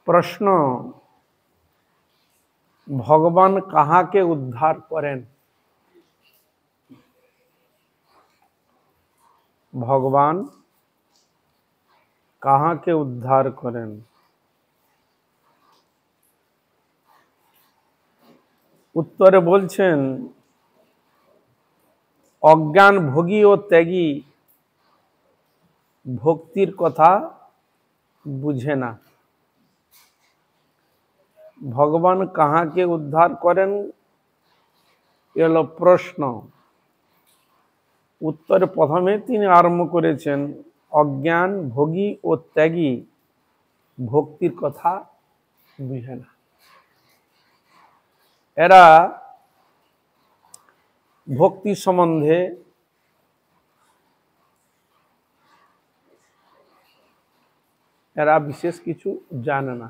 प्रश्न भगवान कहाँ के उद्धार करें? भगवान कहाँ के उद्धार करें? उत्तरे बोलছেন অজ্ঞান ভোগী ও ত্যাগী ভক্তির কথা বুঝে না। ভগবান কাহাকে উদ্ধার করেন এলো প্রশ্ন। উত্তরে প্রথমে তিনি আরম্ভ করেছেন অজ্ঞান ভোগী ও ত্যাগী ভক্তির কথা বুঝে না। এরা ভক্তি সম্বন্ধে এরা বিশেষ কিছু জানে না,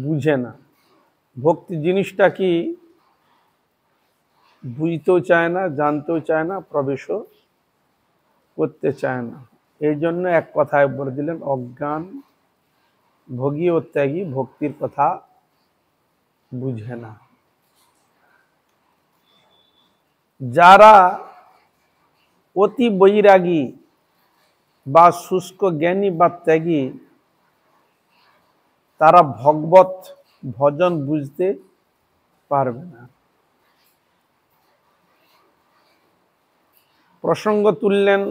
বুঝে না। ভক্তি জিনিসটা কি বুঝতেও চায় না, জানতেও চায় না, প্রবেশও করতে চায় না। এই জন্য এক কথায় বলে দিলেন অজ্ঞান ভোগী ও ত্যাগী ভক্তির কথা বুঝে না। যারা অতি বৈরাগী বা শুষ্ক জ্ঞানী বা ত্যাগী তারা ভগবত ভজন বুঝতে পারবে না। প্রসঙ্গ তুললেন,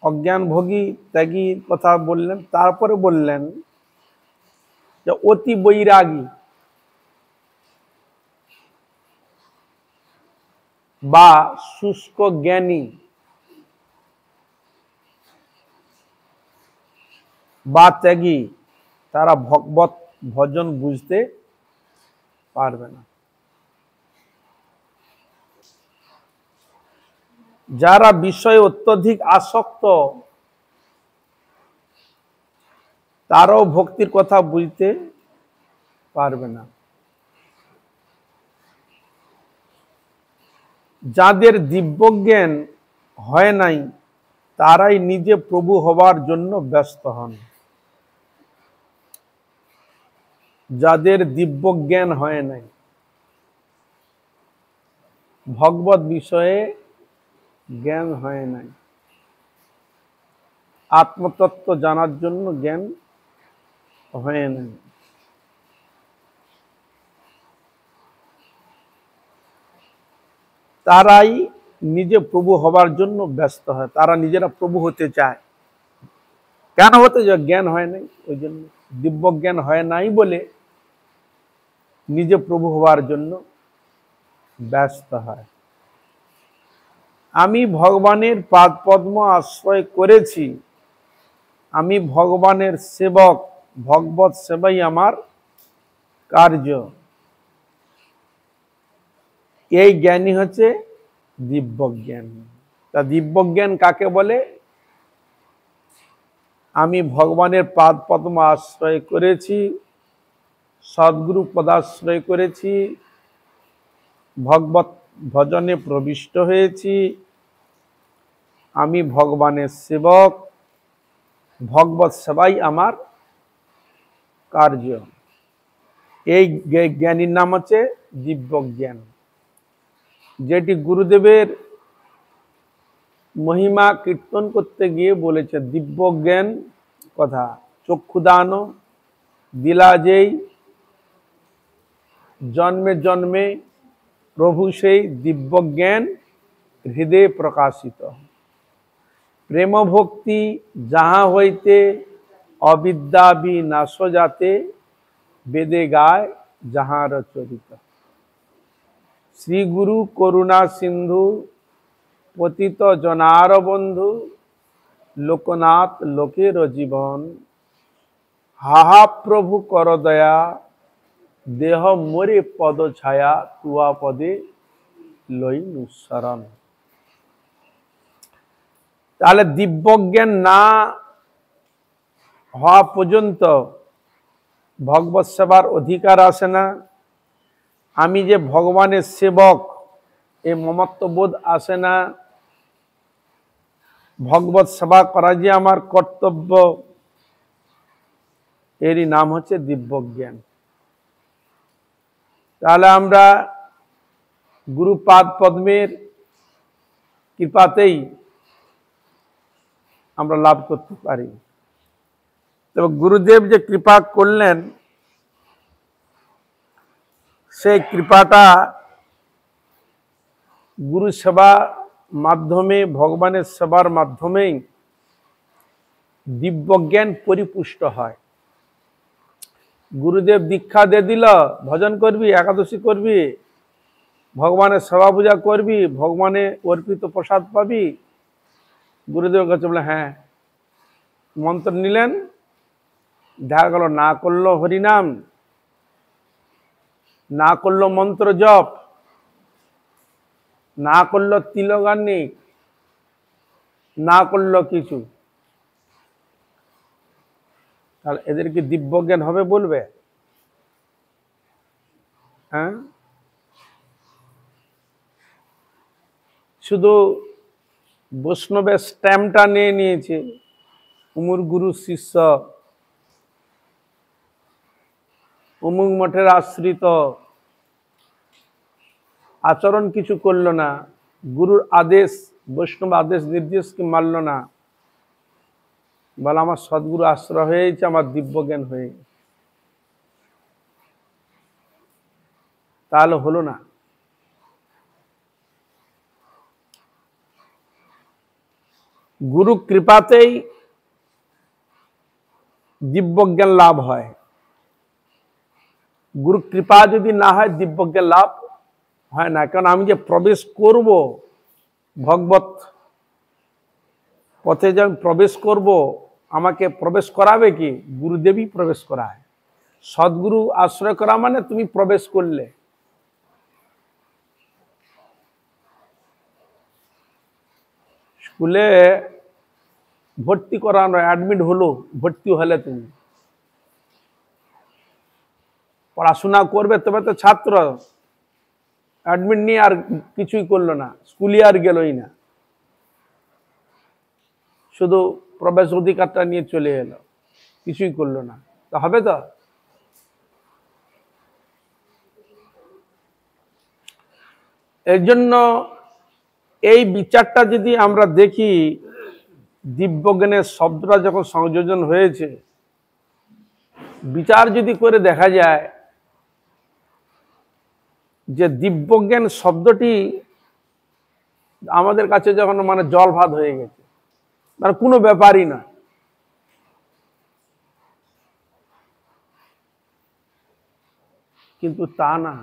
অজ্ঞান ভোগী ত্যাগীর কথা বললেন, তারপরে বললেন যে অতি বৈরাগী বা শুষ্ক জ্ঞানী বা ত্যাগী তারা ভগবত ভজন বুঝতে পারবে না। যারা বিষয়ে অত্যধিক আসক্ত তারাও ভক্তির কথা বুঝতে পারবে না। যাদের দিব্যজ্ঞান হয় নাই তারাই নিজে প্রভু হবার জন্য ব্যস্ত হন। যাদের দিব্যজ্ঞান হয় নাই, ভগবত বিষয়ে জ্ঞান হয় নাই, আত্মতত্ত্ব জানার জন্য জ্ঞান হয় নাই, তারাই নিজে প্রভু হবার জন্য ব্যস্ত হয়। তারা নিজেরা প্রভু হতে চায়। কেন হতে চায়? জ্ঞান হয় নাই, ওই জন্য। দিব্য জ্ঞান হয় নাই বলে নিজে প্রভু হবার জন্য ব্যস্ত হয়। আমি ভগবানের পাদ পদ্ম আশ্রয় করেছি, আমি ভগবানের সেবক, ভগবত সেবাই আমার কার্য। এই জ্ঞানী হচ্ছে দিব্যজ্ঞান। তা দিব্যজ্ঞান কাকে বলে? আমি ভগবানের পাদ পদ্ম আশ্রয় করেছি, সদ্গুরু পদাশ্রয় করেছি, ভগবত ভজনে প্রবিষ্ট হয়েছি, আমি ভগবানের সেবক, ভগবত সেবাই আমার কার্য। এই জ্ঞানীর নাম হচ্ছে দিব্যজ্ঞান, যেটি গুরুদেবের মহিমা কীর্তন করতে গিয়ে বলেছে দিব্যজ্ঞান কথা। চক্ষুদান দিলা যেই, জন্মে জন্মে প্রভু সেই দিব্যজ্ঞান হৃদয়ে প্রকাশিত। প্রেম ভক্তি যাহা হইতে অবিদ্যা বিনাশ যাতে, বেদে গায় যাহার চরিত। শ্রী গুরু করুণা সিন্ধু পতিত জনার বন্ধু, লোকনাথ লোকের জীবন, হাহা প্রভু কর দয়া, দেহ মোরে পদ ছায়া, তুয়া পদে লইনু শরণ। তাহলে দিব্যজ্ঞান না হওয়া পর্যন্ত ভগবত সেবার অধিকার আসে না। আমি যে ভগবানের সেবক এই মমত্ববোধ আসে না। ভগবত সেবা করা যে আমার কর্তব্য এরই নাম হচ্ছে দিব্যজ্ঞান। তাহলে আমরা গুরুপাদ পদ্মের কৃপাতেই আমরা লাভ করতে পারি। তবে গুরুদেব যে কৃপা করলেন, সেই কৃপাটা গুরু সেবা মাধ্যমে, ভগবানের সেবার মাধ্যমেই দিব্যজ্ঞান পরিপুষ্ট হয়। গুরুদেব দীক্ষা দিয়ে দিল, ভজন করবি, একাদশী করবি, ভগবানের সেবা পূজা করবি, ভগবানে অর্পিত প্রসাদ পাবি। গুরুদেবের কাছে বলে হ্যাঁ, মন্ত্র নিলেন, দেখা গেল না করলো হরিনাম, না করলো মন্ত্র জপ, না করলো তিলগান্নিক, না করলো কিছু, তাহলে এদের কি দিব্যজ্ঞান হবে বলবে? হ্যাঁ, শুধু বৈষ্ণবের স্ট্যাম্পটা নিয়ে নিয়েছে, অমুক গুরু শিষ্য, অমুক মঠের আশ্রিত, আচরণ কিছু করলো না, গুরুর আদেশ, বৈষ্ণব আদেশ নির্দেশকে মানল না, বলে আমার সদ্গুরু আশ্রয় হয়েছে, আমার দিব্যজ্ঞান হয়ে গেছে, তাহলে হলো না। গুরু কৃপাতেই দিব্যজ্ঞান লাভ হয়। গুরু কৃপা যদি না হয় দিব্যজ্ঞান লাভ হয় না। কারণ আমি যে প্রবেশ করব ভগবত পথে, যে আমি প্রবেশ করব, আমাকে প্রবেশ করাবে কি? গুরুদেবই প্রবেশ করায়। সদ্গুরু আশ্রয় করা মানে তুমি প্রবেশ করলে। স্কুলে ভর্তি করানো, অ্যাডমিট হলো, ভর্তি হলে তুমি পড়াশোনা করবে, তবে তো ছাত্র। অ্যাডমিট নিয়ে আর কিছুই করলো না, স্কুলে আর গেলই না, শুধু প্রবেশ অধিকারটা নিয়ে চলে এলো, কিছুই করলো না, তা হবে তো? এর জন্য এই বিচারটা যদি আমরা দেখি, দিব্যজ্ঞানের শব্দটা যখন সংযোজন হয়েছে, বিচার যদি করে দেখা যায় যে দিব্যজ্ঞান শব্দটি আমাদের কাছে যখন মানে জল ভাত হয়ে গেছে, মানে কোনো ব্যাপারই না। কিন্তু তা না,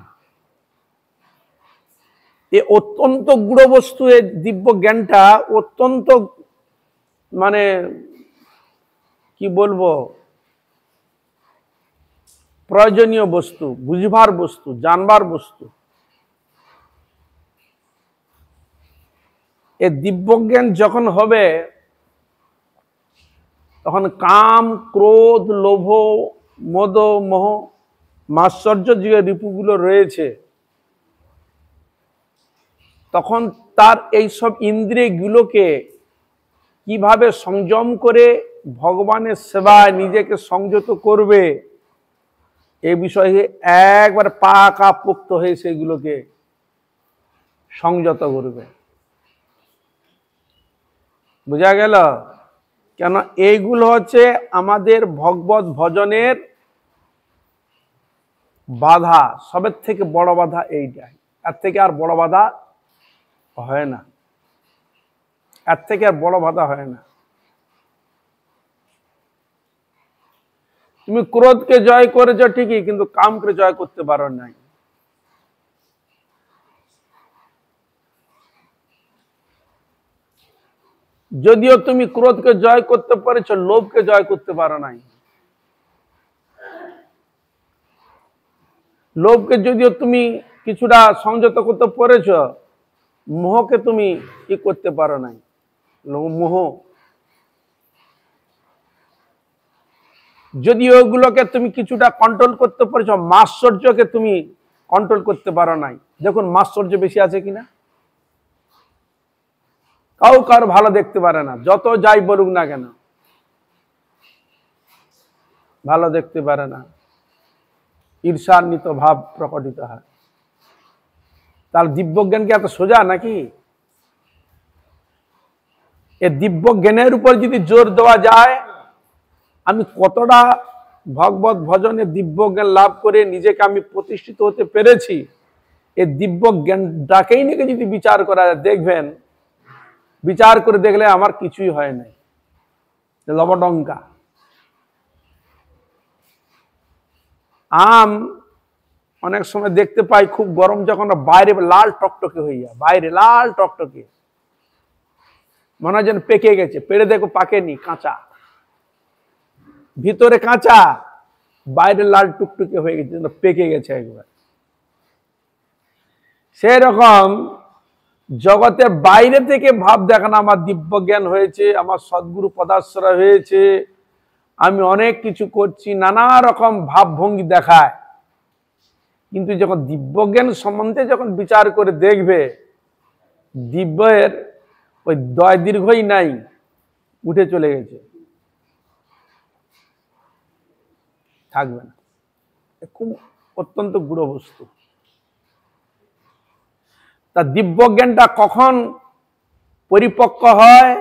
এ অত্যন্ত গূঢ় বস্তু। এই দিব্য জ্ঞানটা অত্যন্ত মানে কি বলবো, প্রয়োজনীয় বস্তু, বুঝবার বস্তু, জানবার বস্তু। এই দিব্যজ্ঞান যখন হবে, তখন কাম, ক্রোধ, লোভ, মদ, মোহ, মাৎসর্য যে রিপুগুলো রয়েছে, তখন তার এইসব ইন্দ্রিয়গুলোকে কিভাবে সংযম করে ভগবানের সেবায় নিজেকে সংযত করবে, এ বিষয়ে একবার পাকা পোক্ত হয়ে সেগুলোকে সংযত করবে। বোঝা গেল? কেন এইগুলো হচ্ছে আমাদের ভগবত ভজনের বাধা, সবের থেকে বড় বাধা এইটাই। এর থেকে আর বড় বাধা হয় না, এর থেকে আর বড় বাধা হয় না। তুমি ক্রোধকে জয় করেছ ঠিকই, কিন্তু কামকে জয় করতে পারো নাই। যদিও তুমি ক্রোধকে জয় করতে পেরেছ, লোভকে জয় করতে পারো নাই। লোভকে যদিও তুমি কিছুটা সংযত করতে পেরেছ, মোহকে তুমি কি করতে পারো নাই। মোহ যদিও ওগুলোকে তুমি কিছুটা কন্ট্রোল করতে পেরেছ, মাৎসর্যকে তুমি কন্ট্রোল করতে পারো নাই। দেখুন মাৎসর্য বেশি আছে কিনা। কারো ভালো দেখতে পারে না, যত যাই বলুক না কেন। ভালো দেখতে পারে না, ঈর্ষান্বিত ভাব প্রকটিত হয়। তার দিব্যজ্ঞান কি এত সোজা নাকি? এই দিব্যজ্ঞানের উপর যদি জোর দেওয়া যায়, আমি কতটা ভগবত ভজনে দিব্যজ্ঞান লাভ করে নিজেকে আমি প্রতিষ্ঠিত হতে পেরেছি, এই দিব্যজ্ঞানটাকেই নিয়ে যদি বিচার করা যায়, দেখবেন বিচার করে দেখলে আমার কিছুই হয় নাই, লবডঙ্কা। আম অনেক সময় দেখতে পাই খুব গরম যখন বাইরে লাল টকটকে হয়ে যায়, বাইরে লাল টকটকে, মনে হয় যেন পেকে গেছে, পেড়ে দেখো পাকেনি, কাঁচা, ভিতরে কাঁচা, বাইরে লাল টুকটুকে হয়ে গেছে, পেকে গেছে একবার। সেরকম জগতের বাইরে থেকে ভাব দেখানো আমার দিব্য জ্ঞান হয়েছে, আমার সদ্গুরু পদাশ্রয় হয়েছে, আমি অনেক কিছু করছি, নানা রকম ভাবভঙ্গি দেখায়। কিন্তু যখন দিব্যজ্ঞান সম্বন্ধে যখন বিচার করে দেখবে, দিব্যের ওই দয় দীর্ঘই নাই, উঠে চলে গেছে, থাকবে না। খুব অত্যন্ত গূঢ় বস্তু। তা দিব্যজ্ঞানটা কখন পরিপক্ক হয়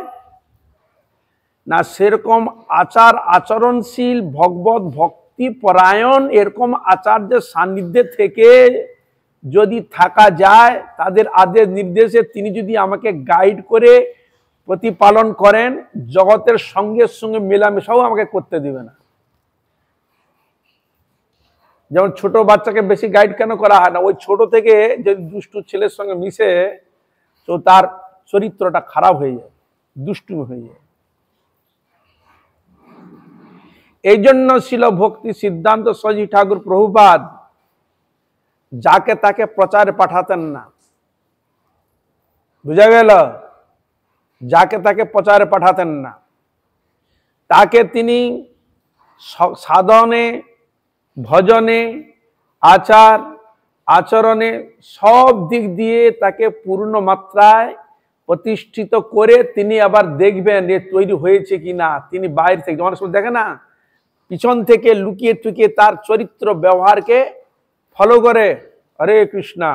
না, সেরকম আচার আচরণশীল ভগবত ভক্তি পরায়ণ এরকম আচার্যের সান্নিধ্যে থেকে যদি থাকা যায়, তাদের আদেশ নির্দেশে তিনি যদি আমাকে গাইড করে প্রতিপালন করেন, জগতের সঙ্গে সঙ্গে মেলামেশাও আমাকে করতে দিবে না। যেমন ছোট বাচ্চাকে বেশি গাইড কেন করা হয় না, ওই ছোট থেকে যদি দুষ্টু ছেলের সঙ্গে মিশে তো তার চরিত্রটা খারাপ হয়ে যায়, দুষ্টু হয়ে যায়। এই জন্য ছিল ভক্তি সিদ্ধান্ত সজি ঠাকুর প্রভুপাদ যাকে তাকে প্রচারে পাঠাতেন না, বুঝা গেল? যাকে তাকে প্রচারে পাঠাতেন না, তাকে তিনি সাধনে, ভজনে, আচার আচরণে সব দিক দিয়ে তাকে পূর্ণ মাত্রায় প্রতিষ্ঠিত করে তিনি আবার দেখবেন এ তৈরি হয়েছে কিনা। তিনি বাইরে থেকে অনেক সময় দেখে না, পিছন থেকে লুকিয়ে টুকিয়ে তার চরিত্র ব্যবহারকে ফলো করে, হরে কৃষ্ণা,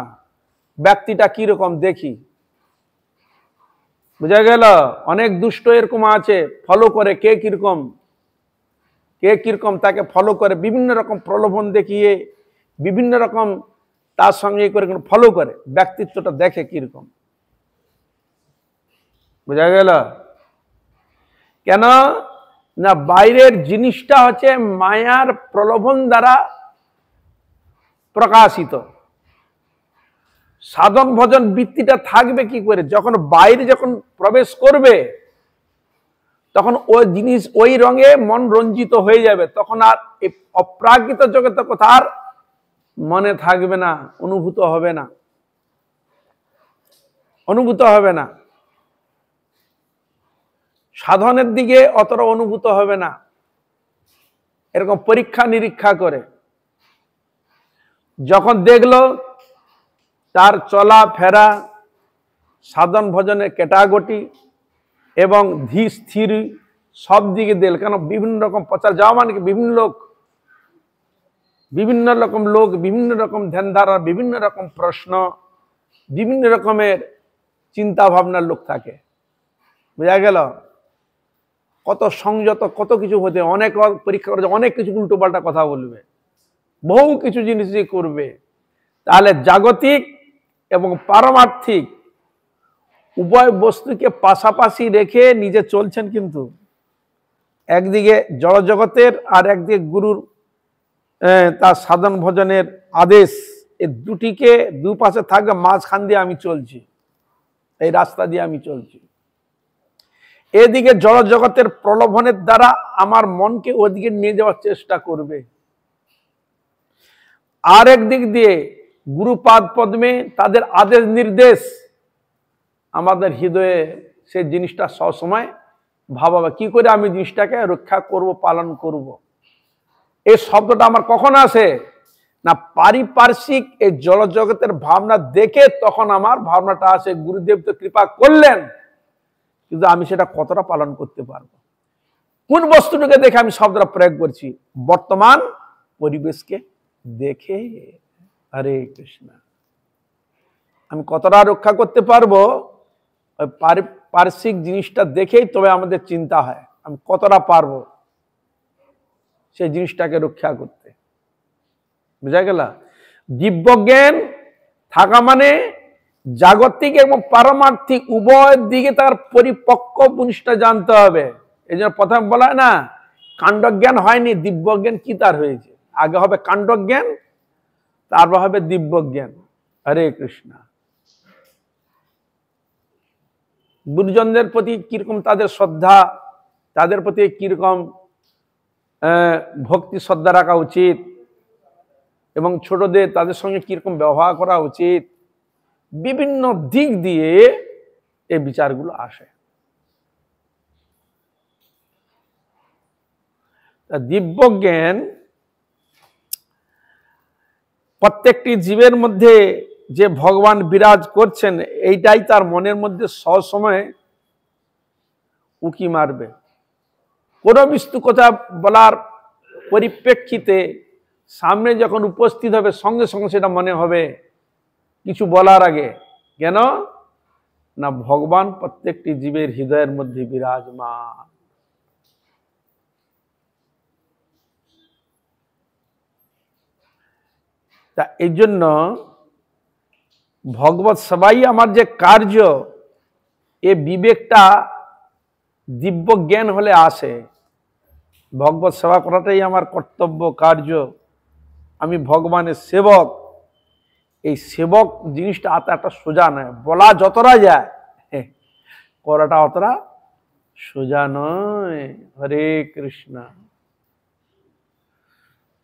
ব্যক্তিটা কিরকম দেখি, বুঝা গেল? অনেক দুষ্ট এরকম আছে, ফলো করে কে কিরকম তাকে ফলো করে, বিভিন্ন রকম প্রলোভন দেখিয়ে বিভিন্ন রকম তার সঙ্গে করে ফলো করে, ব্যক্তিত্বটা দেখে কিরকম, বুঝা গেল? কেন না, বাইরের জিনিসটা হচ্ছে মায়ার প্রলোভন দ্বারা প্রকাশিত। সাধন ভজন বৃত্তিটা থাকবে কি করে? যখন বাইরে যখন প্রবেশ করবে তখন ওই জিনিস ওই রঙে মন রঞ্জিত হয়ে যাবে, তখন আর এই অপ্রাকৃত জগতের কথা আর মনে থাকবে না, অনুভূত হবে না, সাধনের দিকে অতটা অনুভূত হবে না। এরকম পরীক্ষা নিরীক্ষা করে যখন দেখলো তার চলা ফেরা, সাধন ভজনের ক্যাটাগরি এবং ধীর স্থির সব দিকে দিল, কেন বিভিন্ন রকম প্রচার যাওয়া মানে বিভিন্ন রকম লোক, বিভিন্ন রকম ধ্যানধারা, বিভিন্ন রকম প্রশ্ন, বিভিন্ন রকমের চিন্তা ভাবনার লোক থাকে, বোঝা গেল? কত সংযত, কত কিছু হতে, অনেক পরীক্ষা করে, অনেক কিছু উল্টো পাল্টা কথা বলবে, বহু কিছু জিনিস করবে। তাহলে জাগতিক এবং পারমার্থিক উভয় বস্তুকে পাশাপাশি রেখে নিজে চলছেন, কিন্তু একদিকে জড় জগতের আর একদিকে গুরুর তার সাধন ভজনের আদেশ, এই দুটিকে দুপাশে থাকবে, মাঝখান দিয়ে আমি চলছি, এই রাস্তা দিয়ে আমি চলছি। এদিকে জড় জগতের প্রলোভনের দ্বারা আমার মনকে ওদিকে নিয়ে যাওয়ার চেষ্টা করবে, আর একদিক দিয়ে গুরুপাদ পদ্মে তাদের আদেশ নির্দেশ আমাদের হৃদয়ে সেই জিনিসটা সবসময় ভাবাবে, কি করে আমি জিনিসটাকে রক্ষা করব, পালন করব। এই শব্দটা আমার কখন আসে না, পারিপার্শ্বিক এই জড়জগতের ভাবনা দেখে তখন আমার ভাবনাটা আসে, গুরুদেব তো কৃপা করলেন, কিন্তু আমি সেটা কতটা পালন করতে পারবো, কোন বস্তুটাকে দেখে আমি শব্দটা প্রয়োগ করছি? বর্তমান পরিবেশকে দেখে। হরে কৃষ্ণ। আমি কতটা রক্ষা করতে পারবো ওই পার্শ্বিক জিনিসটা দেখেই তবে আমাদের চিন্তা হয় আমি কতটা পারবো সেই জিনিসটাকে রক্ষা করতে। বুঝা গেল? দিব্যজ্ঞান থাকা মানে জাগতিক এবং পারমার্থিক উভয় দিকে তার পরিপক্ক জিনিসটা জানতে হবে। এই জন্য প্রথমে বলা হয় না, কাণ্ডজ্ঞান হয়নি, দিব্যজ্ঞান কি তার হয়েছে। আগে হবে কাণ্ডজ্ঞান, তারপর হবে দিব্যজ্ঞান। হরে কৃষ্ণ। গুরুজনদের প্রতি কিরকম তাদের শ্রদ্ধা, তাদের প্রতি কিরকম ভক্তি শ্রদ্ধা রাখা উচিত, এবং ছোটদের তাদের সঙ্গে কিরকম ব্যবহার করা উচিত, বিভিন্ন দিক দিয়ে এই বিচারগুলো আসে। দিব্যজ্ঞান প্রত্যেকটি জীবের মধ্যে যে ভগবান বিরাজ করছেন এইটাই তার মনের মধ্যে সবসময় উকি মারবে। কোন বস্তু কথা বলার পরিপ্রেক্ষিতে সামনে যখন উপস্থিত হবে সঙ্গে সঙ্গে সেটা মনে হবে কিছু বলার আগে। কেন না? ভগবান প্রত্যেকটি জীবের হৃদয়ের মধ্যে বিরাজমান। তা এই জন্য ভগবত সেবাই আমার যে কার্য, এ বিবেকটা দিব্য জ্ঞান হলে আসে। ভগবত সেবা করাটাই আমার কর্তব্য, কার্য। আমি ভগবানের সেবক। এই সেবক জিনিসটা এতটা সোজা নয়। বলা যতটা যায় করাটা অতটা সোজা নয়। হরে কৃষ্ণ।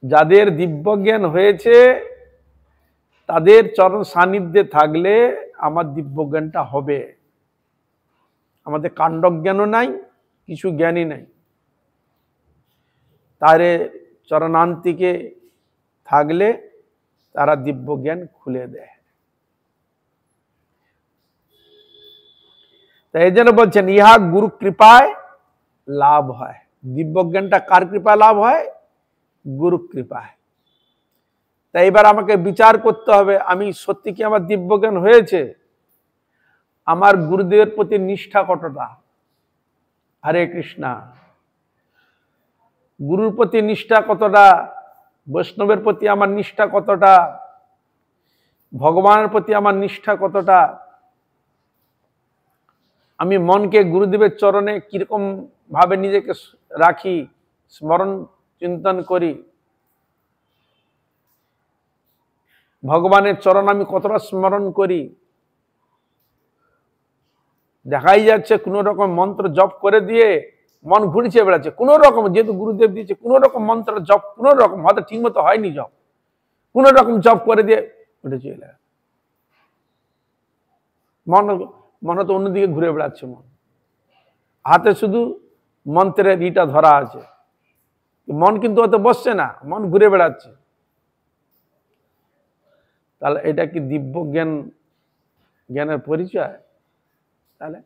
যাদের দিব্য জ্ঞান হয়েছে তাদের চরণ সান্নিধ্যে থাকলে আমার দিব্য জ্ঞানটা হবে। আমাদের কাণ্ডজ্ঞানও নাই, কিছু জ্ঞানই নাই। তারে চরণান্তিকে থাকলে তারা দিব্য জ্ঞান খুলে দেয়। তাই এই জন্য বলছেন ইহা গুরু কৃপায় লাভ হয়। দিব্য জ্ঞানটা কার কৃপায় লাভ হয়? গুরু কৃপায়। তাই এবার আমাকে বিচার করতে হবে, আমি সত্যি কি আমার দিব্য জ্ঞান হয়েছে? আমার গুরুদেবের প্রতি নিষ্ঠা কতটা? হরে কৃষ্ণ। গুরুর প্রতি নিষ্ঠা কতটা? বৈষ্ণবের প্রতি আমার নিষ্ঠা কতটা? ভগবানের প্রতি আমার নিষ্ঠা কতটা? আমি মনকে গুরুদেবের চরণে কিরকম ভাবে নিজেকে রাখি, স্মরণ চিন্তন করি? ভগবানের চরণ আমি কতটা স্মরণ করি? দেখাই যাচ্ছে কোন রকম মন্ত্র জপ করে দিয়ে মন ঘুরিয়ে বেড়াচ্ছে, কোন রকম, যেহেতু গুরুদেব দিয়েছে, কোন রকম মন্ত্র জপ, কোন রকম হয়তো ঠিক মতো হয়নি জপ, কোন রকম জপ করে দিয়ে উঠে চলে মন তো অন্যদিকে ঘুরে বেড়াচ্ছে। মন হাতে শুধু মন্ত্রের ইটা ধরা আছে, মন কিন্তু হয়তো বসছে না, মন ঘুরে বেড়াচ্ছে। তাহলে এটা কি দিব্য জ্ঞানের পরিচয়? তাহলে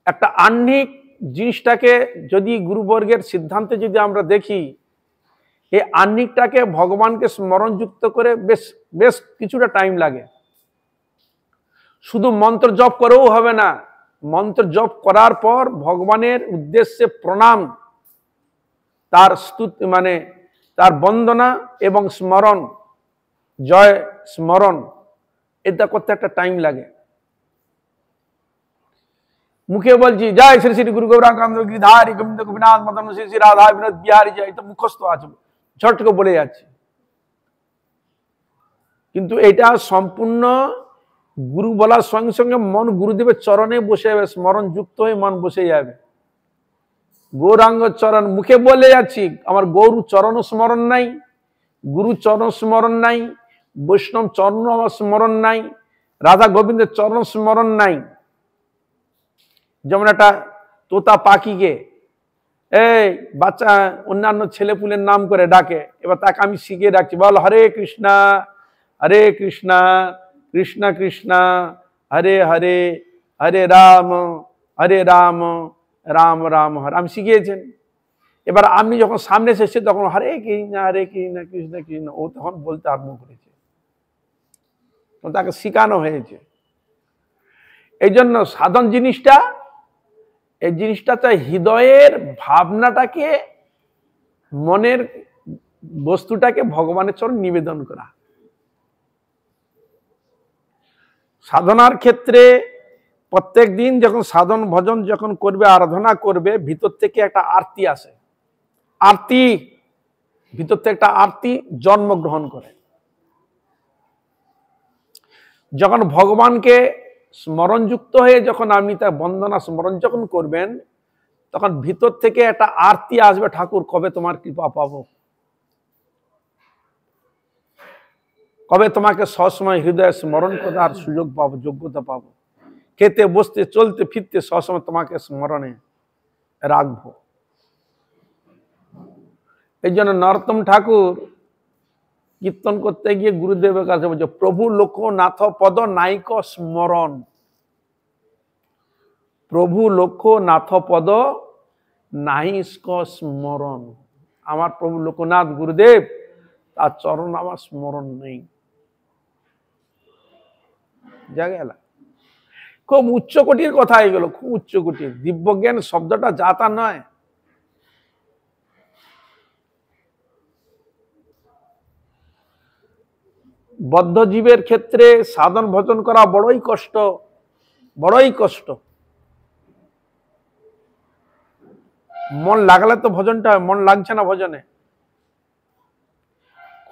একটা আহ্নিক জিনিসটাকে যদি গুরুবর্গের সিদ্ধান্তে যদি আমরা দেখি, এই আহ্নিকটাকে ভগবানকে স্মরণযুক্ত করে বেশ কিছুটা টাইম লাগে। শুধু মন্ত্র জপ করেও হবে না, মন্ত্র জপ করার পর ভগবানের উদ্দেশ্যে প্রণাম, তার স্তুতি মানে তার বন্দনা এবং স্মরণ, জয় স্মরণ, এটা করতে একটা টাইম লাগে। মুখে বলছি জয় শ্রী শ্রী গুরু গৌরাঙ্গ গিরিধারী গোবিন্দ গোপীনাথ মদন শ্রী শ্রী রাধা বিনোদ বিহারী জয়, এটা মুখস্থ আছে, ঝটকে বলে যাচ্ছে। কিন্তু এটা সম্পূর্ণ গুরু বলার সঙ্গে সঙ্গে মন গুরুদেবের চরণে বসে যাবে, স্মরণ যুক্ত হয়ে মন বসে যাবে। গৌরাঙ্গ চরণ মুখে বলে যাচ্ছি, আমার গৌরু চরণ স্মরণ নাই, গুরু চরণ স্মরণ নাই, বৈষ্ণব চরণ আমার স্মরণ নাই, রাধা গোবিন্দের চরণ স্মরণ নাই। যেমন একটা তোতা পাখিকে এই বাচ্চা অন্যান্য ছেলেপুলের নাম করে ডাকে, এবার তাকে আমি শিখিয়ে ডাকছি, বল হরে কৃষ্ণা কৃষ্ণ কৃষ্ণ হরে হরে, হরে রাম রাম রাম হরে আমি শিখিয়েছেন। এবার আপনি যখন সামনে এসেছে তখন হরে কৃষ্ণ কৃষ্ণ কৃষ্ণ ও তখন বলতে আরম্ভ করেছে, তাকে শিখানো হয়েছে। এই জন্য সাধন জিনিসটা, এই জিনিসটা চাই হৃদয়ের ভাবনাটাকে, মনের বস্তুটাকে ভগবানের চরণ নিবেদন করা। সাধনার ক্ষেত্রে প্রত্যেক দিন যখন সাধন ভজন যখন করবে, আরাধনা করবে, ভিতর থেকে একটা আরতি আসে, আরতি ভিতর থেকে একটা আরতি জন্মগ্রহণ করে। যখন ভগবানকে স্মরণযুক্ত হয়ে যখন আপনি তার বন্দনা স্মরণ যখন করবেন, তখন ভিতর থেকে একটা আরতি আসবে, ঠাকুর কবে তোমার কৃপা পাবো, কবে তোমাকে সবসময় হৃদয়ে স্মরণ করার সুযোগ পাবো, যোগ্যতা পাবো, খেতে বসতে চলতে ফিরতে সবসময় তোমাকে স্মরণে রাখবো। এই জন্য নরোত্তম ঠাকুর কীর্তন করতে গিয়ে গুরুদেবের কাছে বলছে, প্রভু লোকনাথ পদ নাইক স্মরণ, প্রভু লোকনাথ পদ নাহিস্ক স্মরণ। আমার প্রভু লোকনাথ গুরুদেব, তার চরণ আমার স্মরণ নেই। যা গেল, খুব উচ্চকোটির কথা এগুলো, খুব উচ্চকোটির। দিব্যজ্ঞান শব্দটা যা তা নয়। বদ্ধ জীবের ক্ষেত্রে সাধন ভজন করা বড়ই কষ্ট, বড়ই কষ্ট। মন লাগলে তো ভজনটা হয়, মন লাগছে না ভজনে।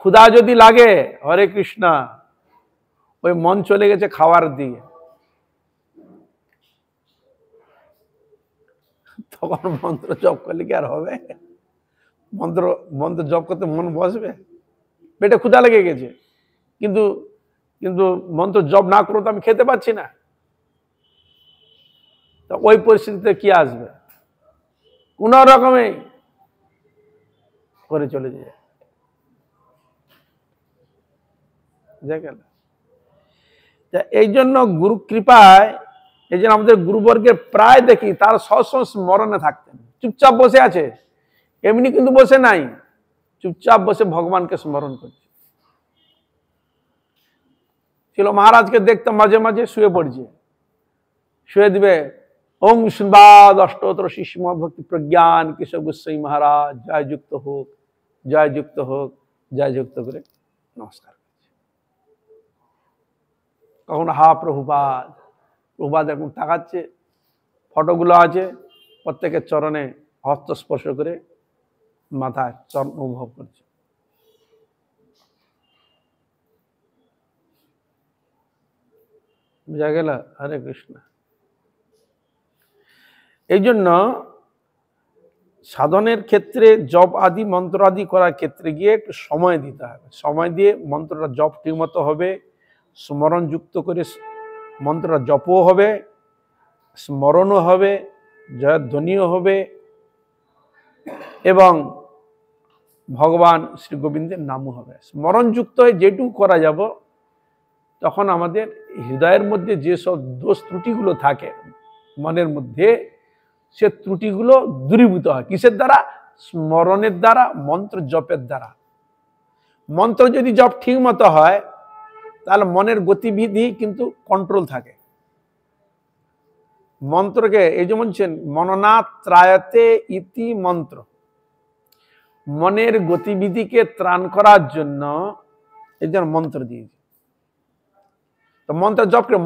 ক্ষুধা যদি লাগে, হরে কৃষ্ণ, ওই মন চলে গেছে খাওয়ার দিকে, তখন মন্ত্র জপ করলে কি আর হবে? মন্ত্র মন্ত্র জপ করতে মন বসবে? পেটে ক্ষুধা লেগে গেছে, কিন্তু কিন্তু মন্ত্র জপ না করো তো আমি খেতে পাচ্ছি না, তো ওই পরিস্থিতিতে কি আসবে? কোন রকমে করে চলে যায়। এই জন্য গুরু কৃপায়, এই জন্য আমাদের গুরুবর্গের প্রায় দেখি তার সবসময় স্মরণে থাকতেন। চুপচাপ বসে আছে, এমনি কিন্তু বসে নাই, চুপচাপ বসে ভগবানকে স্মরণ করছে। ছিল মহারাজকে দেখতাম মাঝে মাঝে শুয়ে পড়ছে, শুয়ে দিবে ওং সুন্দর অষ্টোত্তর শিষ্য ভক্তি প্রজ্ঞান কিশোর গোস্বামী মহারাজ জয় যুক্ত হোক, জয় যুক্ত হোক, জয় যুক্ত করে নমস্কার। কখন হা প্রভুপাদ, প্রভুপাদ এখন তাকাচ্ছে, ফটোগুলো আছে, প্রত্যেকের চরণে হস্ত স্পর্শ করে মাথায় চরণ অনুভব করছে। বুঝা গেল? হরে কৃষ্ণ। এই জন্য সাধনের ক্ষেত্রে জপ আদি মন্ত্র আদি করার ক্ষেত্রে গিয়ে একটু সময় দিতে হবে। সময় দিয়ে মন্ত্রটা জপ ঠিকমতো হবে, স্মরণ যুক্ত করে মন্ত্রটা জপও হবে, স্মরণও হবে, জয়ধ্বনিও হবে, এবং ভগবান শ্রী গোবিন্দের নামও হবে। স্মরণযুক্ত হয়ে যেটুকু করা যাব, তখন আমাদের হৃদয়ের মধ্যে যেসব দোষ ত্রুটিগুলো থাকে মনের মধ্যে, সে ত্রুটিগুলো দূরীভূত হয়। কিসের দ্বারা? স্মরণের দ্বারা, মন্ত্র জপের দ্বারা। মন্ত্র যদি জপ ঠিক মতো হয়, তাহলে মনের গতিবিধি কিন্তু কন্ট্রোল থাকে। মন্ত্রকে এই যে বলছেন মননাথ ত্রায়তে ইতি মন্ত্র, মনের গতিবিধিকে ত্রাণ করার জন্য এই জন্য মন্ত্র দিয়েছে। তো মন্ত্র জপ করে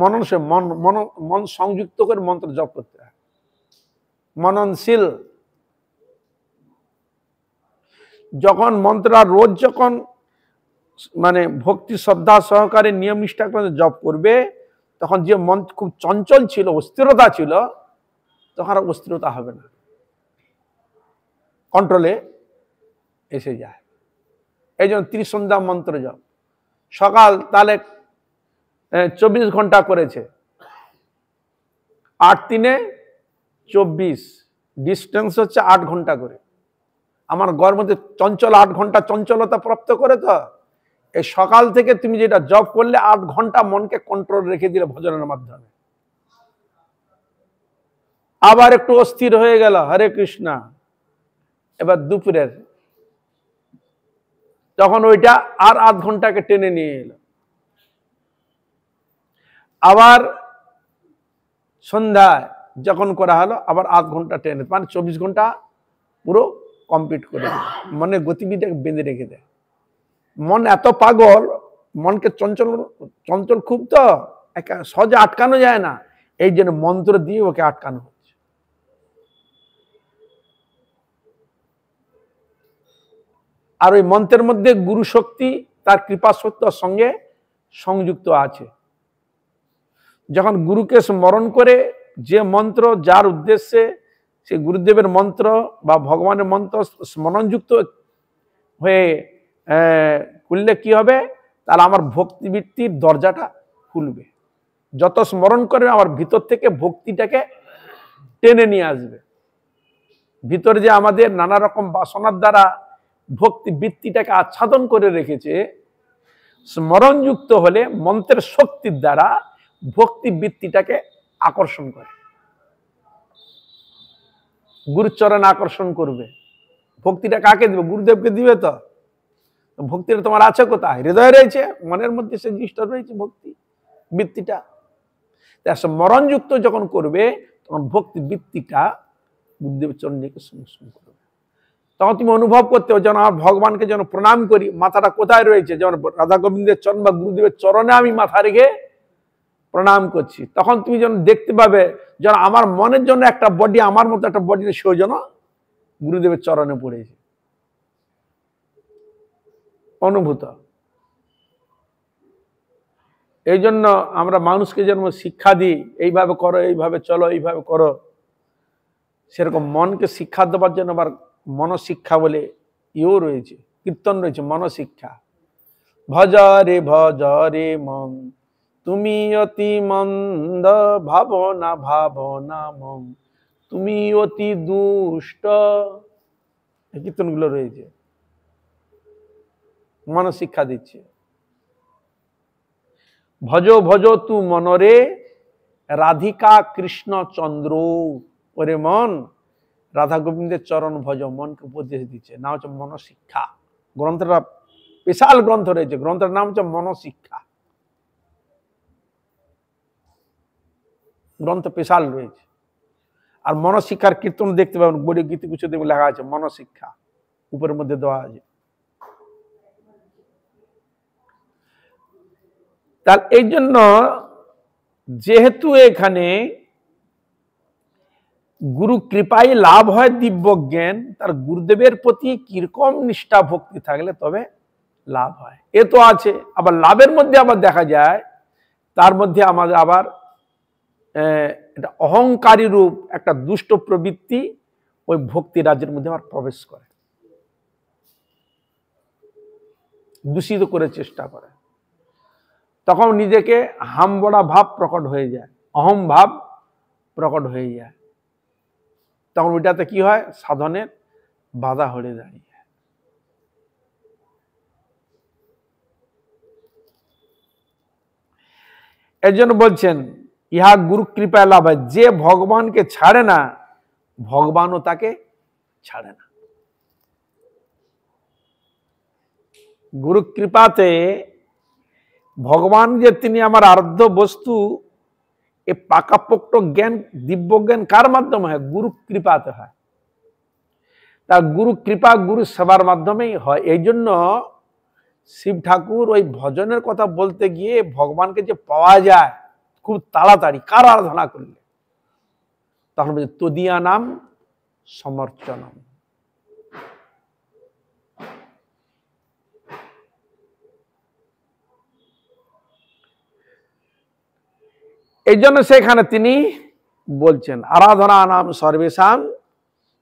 মন সংযুক্ত করে মন্ত্র জপ করতে হয়, মননশীল। যখন মন্ত্রটা রোজ যখন মানে ভক্তি শ্রদ্ধা সহকারে নিয়ম নিষ্ঠা করে জপ করবে, তখন যে মন খুব চঞ্চল ছিল, অস্থিরতা ছিল, তখন আর অস্থিরতা হবে না, কন্ট্রোলে এসে যায়। এই জন্য ত্রিসন্ধ্যা মন্ত্র জপ সকাল তাহলে 24 ঘন্টা করেছে, 8 3 24, ডিস্টেন্স হচ্ছে 8 ঘন্টা করে। আমার গড়ের মধ্যে চঞ্চল 8 ঘন্টা চঞ্চলতা প্রাপ্ত করে। তো এই সকাল থেকে তুমি যেটা জব করলে 8 ঘন্টা মনকে কন্ট্রোল রেখে দিলে ভজনের মাধ্যমে, আবার একটু অস্থির হয়ে গেল, হরে কৃষ্ণা। এবার দুপুরের, তখন ওইটা আর আধ ঘন্টাকে টেনে নিয়ে এলো। আবার সন্ধ্যায় যখন করা হলো, আবার আধ ঘন্টা টেনে, মানে 24 ঘন্টা পুরো কমপ্লিট করে দেয়। মনের গতিবিধিটাকে বেঁধে রেখে দেয়। মন এত পাগল, মনকে চঞ্চল চঞ্চল খুব, তো সহজে আটকানো যায় না, এই জন্য মন্ত্র দিয়ে ওকে আটকানো হচ্ছে। আর ওই মন্ত্রের মধ্যে গুরু শক্তি, তার কৃপা শক্তির সঙ্গে সংযুক্ত আছে। যখন গুরুকে স্মরণ করে, যে মন্ত্র যার উদ্দেশ্যে, সে গুরুদেবের মন্ত্র বা ভগবানের মন্ত্র স্মরণযুক্ত হয়ে করলে কি হবে, তাহলে আমার ভক্তিবৃত্তির দরজাটা খুলবে। যত স্মরণ করবে, আমার ভিতর থেকে ভক্তিটাকে টেনে নিয়ে আসবে। ভিতরে যে আমাদের নানা রকম বাসনার দ্বারা ভক্তি বৃত্তিটাকে আচ্ছাদন করে রেখেছে, স্মরণযুক্ত হলে মন্ত্রের শক্তির দ্বারা ভক্তি বৃত্তিটাকে আকর্ষণ করে, গুরুচরণ আকর্ষণ করবে। ভক্তিটা কাকে দিবে? গুরুদেবকে দিবে। তো ভক্তিটা তোমার আছে কোথায়? হৃদয়ে রয়েছে, মনের মধ্যে সে জিনিসটা রয়েছে, ভক্তি বৃত্তিটা। স্মরণযুক্ত যখন করবে, তখন ভক্তি বৃত্তিটা গুরুদেব চরণকে সমর্পণ করবে। তখন তুমি অনুভব করতে হবে, যেন আমার ভগবানকে যেন প্রণাম করি, মাথাটা কোথায় রয়েছে, যেমন রাধা গোবিন্দের চরণ বা গুরুদেবের চরণে আমি মাথা রেখে প্রণাম করছি। তখন তুমি যেন দেখতে পাবে, যেন আমার মনের জন্য একটা বডি, আমার মতো একটা বডি, সেও যেন গুরুদেবের চরণে পড়েছে, অনুভূত। এই জন্য আমরা মানুষকে যেন শিক্ষা দিই, এইভাবে করো, এইভাবে চলো, এইভাবে করো। সেরকম মনকে শিক্ষা দেওয়ার জন্য আবার মনশিক্ষা বলে ইও রয়েছে, কীর্তন রয়েছে, মনশিক্ষা। ভজ রে মন, তুমি অতি মন্দ, ভাবনা ভাবনা মন, তুমি অতি দুষ্ট। এই কীর্তনগুলো রয়েছে, মনশিক্ষা দিচ্ছে। ভজ ভজ তু মনরে, রাধিকা কৃষ্ণ চন্দ্র। ওরে মন, রাধা গোবিন্দের চরণ ভজ, মনকে উপদেশ দিচ্ছে। নাম হচ্ছে মনশিক্ষা। গ্রন্থটা বিশাল গ্রন্থ রয়েছে, গ্রন্থের নাম হচ্ছে মনশিক্ষা। গ্রন্থ বিশাল রয়েছে। আর মনশিক্ষার কীর্তন দেখতে পাবেন, বড়ি গীতি কিছু দেখবে লেখা আছে মনশিক্ষা, উপরের মধ্যে দেওয়া আছে। তার এই জন্য, যেহেতু এখানে গুরু কৃপায় লাভ হয় দিব্য জ্ঞান, তার গুরুদেবের প্রতি কিরকম নিষ্ঠা ভক্তি থাকলে তবে লাভ হয়, এ তো আছে। আবার লাভের মধ্যে আবার দেখা যায়, তার মধ্যে আমাদের আবার এটা অহংকারী রূপ একটা দুষ্ট প্রবৃত্তি ওই ভক্তি রাজ্যের মধ্যে আবার প্রবেশ করে, দূষিত করে চেষ্টা করে। তখন নিজেকে হামবড়া ভাব প্রকট হয়ে যায়, অহম ভাব প্রকট হয়ে যায়। তখন ওইটাতে কি হয়? সাধনের বাধা হয়ে দাঁড়িয়ে। এর জন্য বলছেন, ইহা গুরু কৃপায় লাভ হয়। যে ভগবানকে ছাড়ে না, ভগবানও তাকে ছাড়ে না। গুরু কৃপাতে ভগবান যে তিনি আমার আরাধ্য বস্তু, এ পাকাপোক্ত জ্ঞান, দিব্য জ্ঞান কার মাধ্যমে হয়? গুরু কৃপাতে হয়। তা গুরু কৃপা, গুরু সেবার মাধ্যমেই হয়। এই জন্য শিব ঠাকুর ওই ভজনের কথা বলতে গিয়ে ভগবানকে যে পাওয়া যায় খুব তাড়াতাড়ি, কার আরাধনা করলে, তখন বলছে তদিয়া নাম সমর্চনম। এই জন্য সেখানে তিনি বলছেন, আরাধনা নাম সর্বেশাং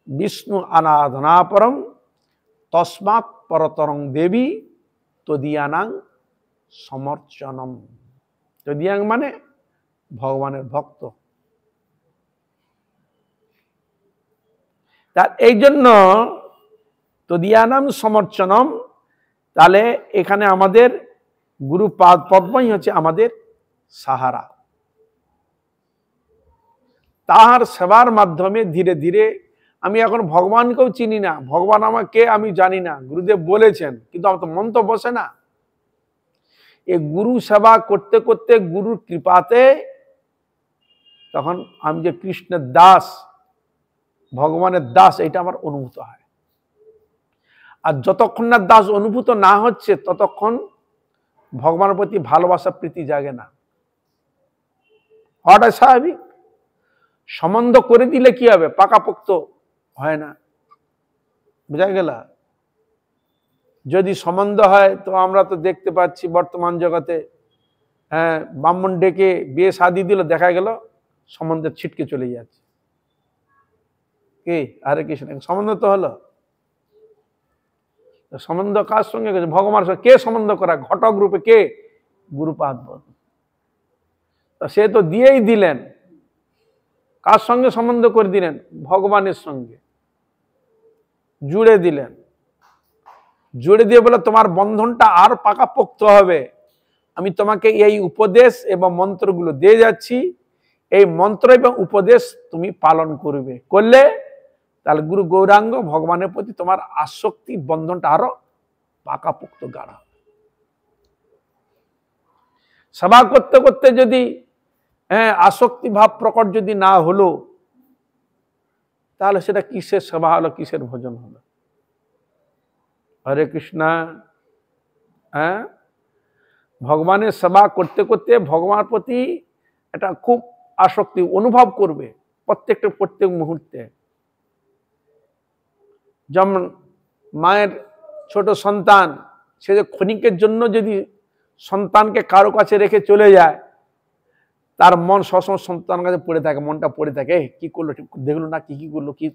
বিষ্ণু আরাধনা পরম, তস্মাৎ পরতরং দেবী তদিয়ানাং সমর্চনম। তদিয়াং মানে ভগবানের ভক্ত। তার এই জন্য তদিয়ানাম সমর্চনম, তাহলে এখানে আমাদের গুরু পদ্মই হচ্ছে আমাদের সাহারা। তাহার সেবার মাধ্যমে ধীরে ধীরে আমি এখন ভগবানকেও চিনি না, ভগবান আমাকে আমি জানি না, গুরুদেব বলেছেন, কিন্তু আমার তো মন তো বসে না। এই গুরু সেবা করতে করতে গুরুর কৃপাতে তখন আমি যে কৃষ্ণের দাস, ভগবানের দাস, এটা আমার অনুভূত হয়। আর যতক্ষণ না দাস অনুভূত না হচ্ছে ততক্ষণ ভগবানের প্রতি ভালোবাসা প্রীতি জাগে না, হওয়াটা স্বাভাবিক। সম্বন্ধ করে দিলে কি হবে, পাকাপোক্ত হয় না, বুঝা গেল? যদি সম্বন্ধ হয় তো আমরা তো দেখতে পাচ্ছি বর্তমান জগতে, হ্যাঁ, ব্রাহ্মণ ডেকে বিয়ে শাদি দিল, দেখা গেল সম্বন্ধের ছিটকে চলে যাচ্ছে। কে? আরে কৃষ্ণ, সম্বন্ধ তো হলো। সম্বন্ধ কার সঙ্গে? ভগবানের সঙ্গে। কে সম্বন্ধ করা? ঘটক রূপে কে? গুরুপাদ। সে তো দিয়েই দিলেন। কার সঙ্গে সম্বন্ধ করে দিলেন? ভগবানের সঙ্গে জুড়ে দিলেন। জুড়ে দিয়ে বলে তোমার বন্ধনটা আর পাকাপোক্ত হবে, আমি তোমাকে এই উপদেশ এবং মন্ত্রগুলো দিয়ে যাচ্ছি, এই মন্ত্র এবং উপদেশ তুমি পালন করবে, করলে তাহলে গুরু গৌরাঙ্গ ভগবানের প্রতি তোমার আসক্তি বন্ধনটা আরো পাকাপোক্ত গাঢ়। সেবা করতে করতে যদি আসক্তি ভাব প্রকট যদি না হলো, তাহলে সেটা কিসের সেবা হলো, কিসের ভোজন হলো? হরে কৃষ্ণ। হ্যাঁ, ভগবানের সেবা করতে করতে ভগবানের প্রতি এটা খুব আসক্তি অনুভব করবে প্রত্যেক মুহূর্তে। যেমন মায়ের ছোট সন্তান, সে যে ক্ষণিকের জন্য যদি সন্তানকে কারো কাছে রেখে চলে যায়, তার মন সবসময় সন্তানের কাছে পড়ে থাকে, মনটা পড়ে থাকে, কি করলো, দেখলো না, কি করলো, কি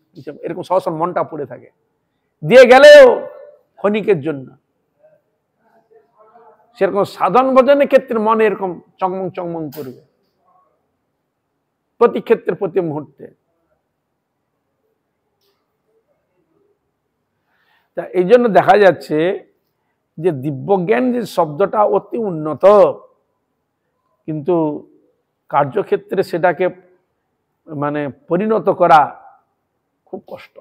এরকম সবসময় মনটা পড়ে থাকে। দিয়ে গেলেও ক্ষণিকের জন্য। সেরকম সাধন ভজনের ক্ষেত্রে মনে এরকম চংমং চংমং করবে প্রতি ক্ষেত্রে, প্রতি মুহূর্তে। তা এই জন্য দেখা যাচ্ছে যে দিব্যজ্ঞান যে শব্দটা অতি উন্নত, কিন্তু কার্যক্ষেত্রে সেটাকে মানে পরিণত করা খুব কষ্ট।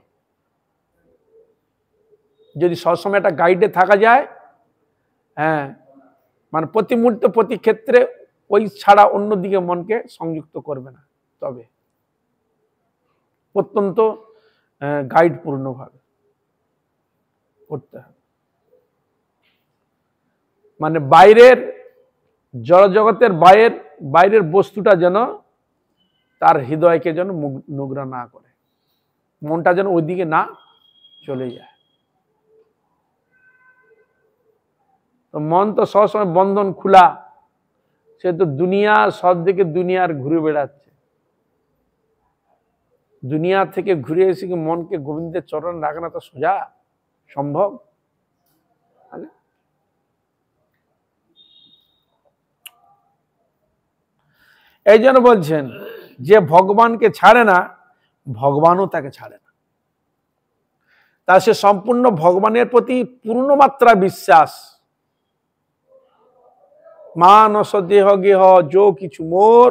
যদি সবসময় একটা গাইডে থাকা যায়, হ্যাঁ, মানে প্রতি মুহূর্তে প্রতি ক্ষেত্রে ওই ছাড়া অন্যদিকে মনকে সংযুক্ত করবে না, তবে অত্যন্ত গাইড পূর্ণভাবে করতে হবে। মানে বাইরের জড়জগতের বাইরের বস্তুটা যেন তার হৃদয়কে যেন নোংরা না করে, মনটা যেন ওইদিকে না চলে যায়। তো মন তো সবসময় বন্ধন খোলা, সে তো দুনিয়া সব দিকে দুনিয়ার ঘুরে বেড়াচ্ছে। দুনিয়া থেকে ঘুরে এসে কি মনকে গোবিন্দের চরণ রাখা তো সোজা সম্ভব? এই জন্য বলছেন যে ভগবানকে ছাড়ে না, ভগবানও তাকে ছাড়ে না। তা সে সম্পূর্ণ ভগবানের প্রতি পূর্ণ মাত্রা বিশ্বাস। মানস দেহ গেহ যো কিছু মোর,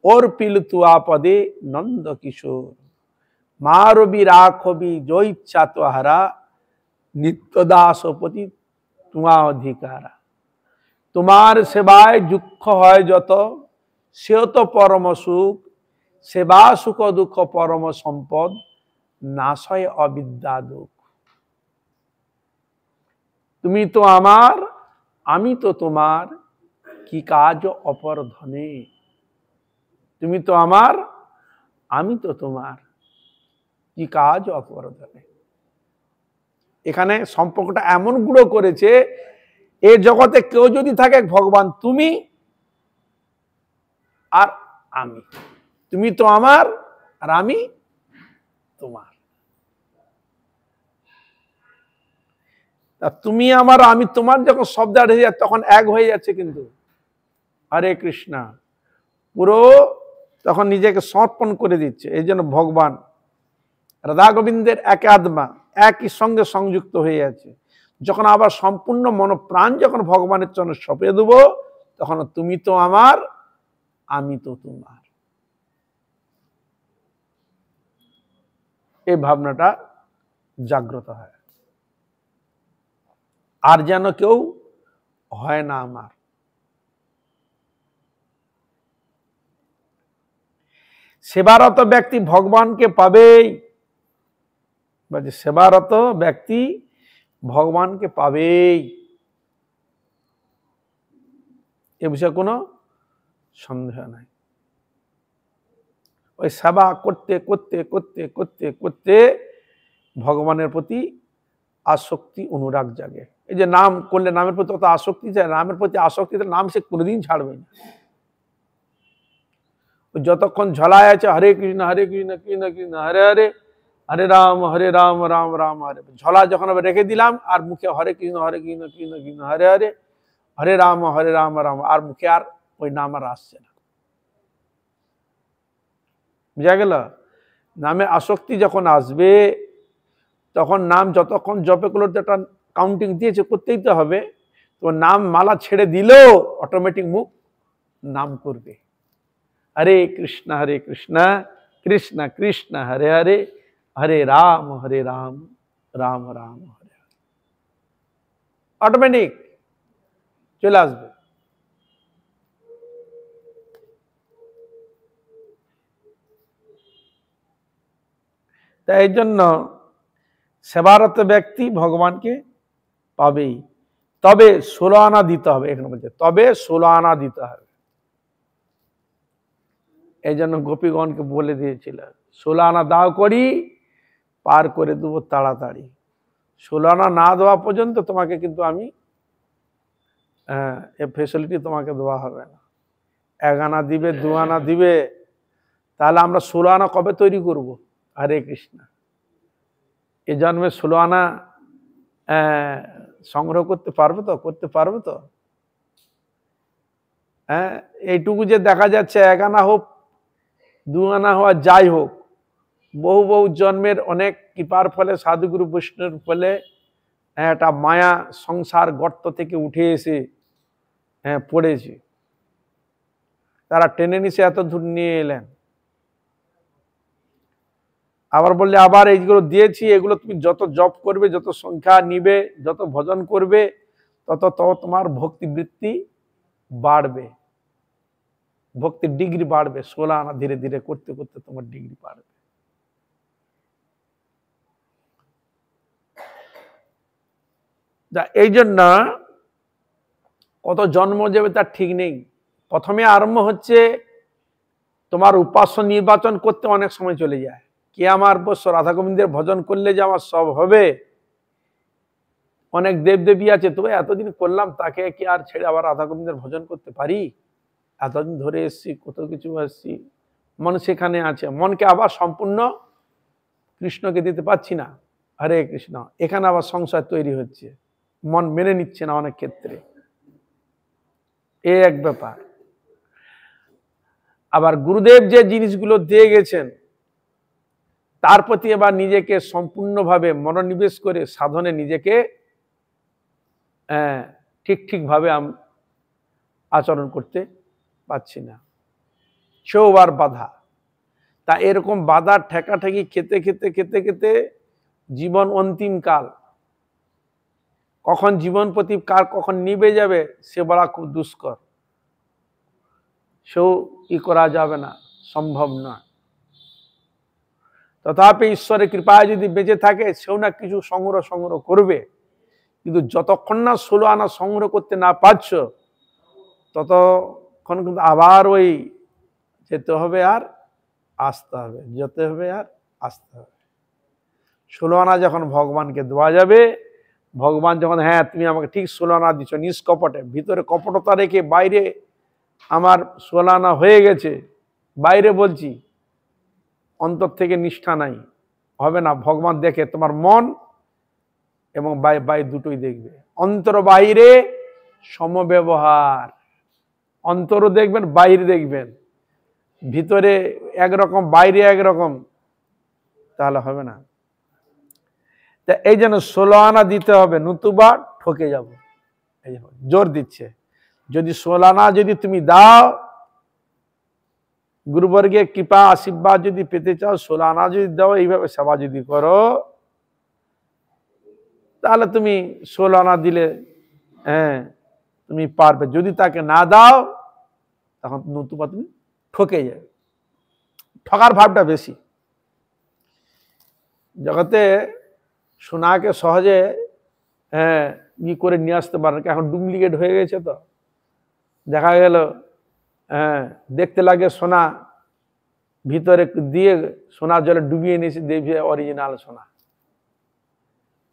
ওর পিল তু আপদে নন্দ কিশোর। মা রবি রাখবি যো ইচ্ছা তোহারা, নিত্য দাস প্রতি তোমা অধিকারা। তোমার সেবায় দুঃখ হয় যত, সেও তো পরম সুখ। সেবা সুখ দুঃখ পরম সম্পদ, নাশয় অবিদ্যা দুঃখ। তুমি তো আমার, আমি তো তোমার, কি কাজ অপর ধনে। তুমি তো আমার, আমি তো তোমার, কি কাজ অপর ধনে। এখানে সম্পর্কটা এমন গুঁড়ো করেছে, এ জগতে কেউ যদি থাকে, ভগবান তুমি আর আমি, তুমি তো আমার আর আমি তোমার। তুমি আমার আমি তোমার যখন শব্দ হয়ে যায়, তখন এক হয়ে যাচ্ছে। কিন্তু হরে কৃষ্ণ পুরো তখন নিজেকে সমর্পণ করে দিচ্ছে। এই জন্য ভগবান রাধা গোবিন্দের একে আত্মা, একই সঙ্গে সংযুক্ত হয়ে আছে। যখন আবার সম্পূর্ণ মনপ্রাণ যখন ভগবানের চরণে সঁপে দেব, তখন তুমি তো আমার, আমি তো তোমার। এই ভাবনাটা জাগ্রত হয়। আর যেন কেউ হয় না আমার। সেবারত ব্যক্তি ভগবানকে পাবেই, সেবারত ব্যক্তি ভগবানকে পাবেই, এ বিষয়ে কোনো সন্দেহ নাই। ওই সেবা করতে করতে করতে করতে করতে ভগবানের প্রতি আসক্তি অনুরাগ জাগে। এই যে নাম করলে নামের প্রতি অত আসক্তি যায়, নামের প্রতি আসক্তিতে নাম সে কোনোদিন ছাড়বে না। যতক্ষণ ঝলায় আছে হরে কৃষ্ণ কৃষ্ণ কৃষ্ণ হরে হরে, হরে রাম রাম রাম হরে, ঝলা যখন আমি রেখে দিলাম আর মুখে হরে কৃষ্ণ কৃষ্ণ কৃষ্ণ হরে হরে, হরে রাম রাম, আর মুখে আর ওই নাম আর আসছে না। বুঝা গেল? নামে আসক্তি যখন আসবে তখন নাম যতক্ষণ জপে করলে একটা কাউন্টিং দিয়েছে, করতেই তো হবে। তো নাম মালা ছেড়ে দিলেও অটোমেটিক মুখ নাম করবে, হরে কৃষ্ণ কৃষ্ণ কৃষ্ণ হরে হরে, হরে রাম রাম রাম হরে হরে, অটোমেটিক চলে আসবে। তাই এই জন্য সেবারত ব্যক্তি ভগবানকে পাবেই, তবে 16 আনা দিতে হবে। এখানে বলছে তবে 16 আনা দিতে হবে। এই জন্য গোপীগণকে বলে দিয়েছিল 16 আনা দাও করি, পার করে দেবো তাড়াতাড়ি। 16 আনা না দেওয়া পর্যন্ত তোমাকে কিন্তু আমি এ ফেসিলিটি তোমাকে দেওয়া হবে না। 1 আনা দিবে, 2 আনা দিবে, তাহলে আমরা 16 আনা কবে তৈরি করব? হরে কৃষ্ণ। এ জন্মে 16 আনা সংগ্রহ করতে পারবে তো? করতে পারবে তো? হ্যাঁ, এইটুকু যে দেখা যাচ্ছে 1 আনা হোক 2 আনা হওয়া যাই হোক, বহু বহু জন্মের অনেক কৃপার ফলে, সাধুগুরু বৈষ্ণবের ফলে একটা মায়া সংসার গর্ত থেকে উঠে এসে পড়েছে, তারা টেনে নিচে এত দূর নিয়ে এলেন। আবার বললে আবার এইগুলো দিয়েছি, এগুলো তুমি যত জপ করবে, যত সংখ্যা নিবে, যত ভজন করবে, তত তোমার ভক্তি বৃত্তি বাড়বে, ভক্তির ডিগ্রি বাড়বে। 16 আনা ধীরে ধীরে করতে করতে তোমার ডিগ্রি বাড়বে। এই জন্য কত জন্ম যাবে তার ঠিক নেই। প্রথমে আরম্ভ হচ্ছে তোমার উপাস্য নির্বাচন করতে অনেক সময় চলে যায়। কে আমার বৎস রাধা গোবিন্দের ভজন করলে যে আমার সব হবে, অনেক দেবদেবী আছে, তবে এতদিন করলাম তাকে কি আর ছেড়ে আবার রাধা গোবিন্দের ভজন করতে পারি? এতদিন ধরে এসছি, কত কিছু এসছি, মন সেখানে আছে, মনকে আবার সম্পূর্ণ কৃষ্ণকে দিতে পারছি না। হরে কৃষ্ণ, এখানে আবার সংশয় তৈরি হচ্ছে, মন মেনে নিচ্ছে না অনেক ক্ষেত্রে, এক ব্যাপার। আবার গুরুদেব যে জিনিসগুলো দিয়ে গেছেন তার প্রতি এবার নিজেকে সম্পূর্ণভাবে মনোনিবেশ করে সাধনে নিজেকে ঠিকভাবে আচরণ করতে পারছি না, সেও আর বাধা। তা এরকম বাধা ঠেকাঠেকি খেতে খেতে খেতে খেতে জীবন অন্তিম কাল, কখন জীবন প্রদীপ কার কখন নিভে যাবে সে বলা খুব দুষ্কর, সেও ই করা যাবে না, সম্ভব না। তথাপি ঈশ্বরের কৃপায় যদি বেঁচে থাকে সেও না কিছু সংগ্রহ করবে, কিন্তু যতক্ষণ না 16 আনা সংগ্রহ করতে না পারছ ততক্ষণ কিন্তু আবার ওই যেতে হবে আর আসতে হবে, যেতে হবে আর আসতে হবে। 16 আনা যখন ভগবানকে দেওয়া যাবে, ভগবান যখন হ্যাঁ তুমি আমাকে ঠিক 16 আনা দিচ্ছ নিষ্কপটে, ভিতরে কপটতা রেখে বাইরে আমার 16 আনা হয়ে গেছে, বাইরে বলছি, অন্তর থেকে নিষ্ঠা নাই, হবে না। ভগবান দেখে তোমার মন এবং বাই দুটোই দেখবে, অন্তর বাইরে সমব্যবহার, অন্তরও দেখবেন বাইরে দেখবেন, ভিতরে একরকম বাইরে একরকম, তাহলে হবে না। তা এই জন্য 16 আনা দিতে হবে, নতুবা ঠকে যাব। এই জোর দিচ্ছে, যদি 16 আনা যদি তুমি দাও গুরুবর্গের কৃপা আশীর্বাদ যদি পেতে চাও, 16 আনা যদি দাও, এইভাবে সেবা যদি করো, তাহলে তুমি 16 আনা দিলে হ্যাঁ তুমি পারবে। যদি তাকে না দাও, তখন নতুবা তুমি ঠকে যাবে। ঠকার ভাবটা বেশি। জগতে সোনাকে সহজে ই করে নিয়ে আসতে পারে, এখন ডুপ্লিকেট হয়ে গেছে। তো দেখা গেল দেখতে লাগে সোনা, ভিতরে দিয়ে সোনা জলে ডুবিয়ে নিয়েছে, দেখবে অরিজিনাল সোনা।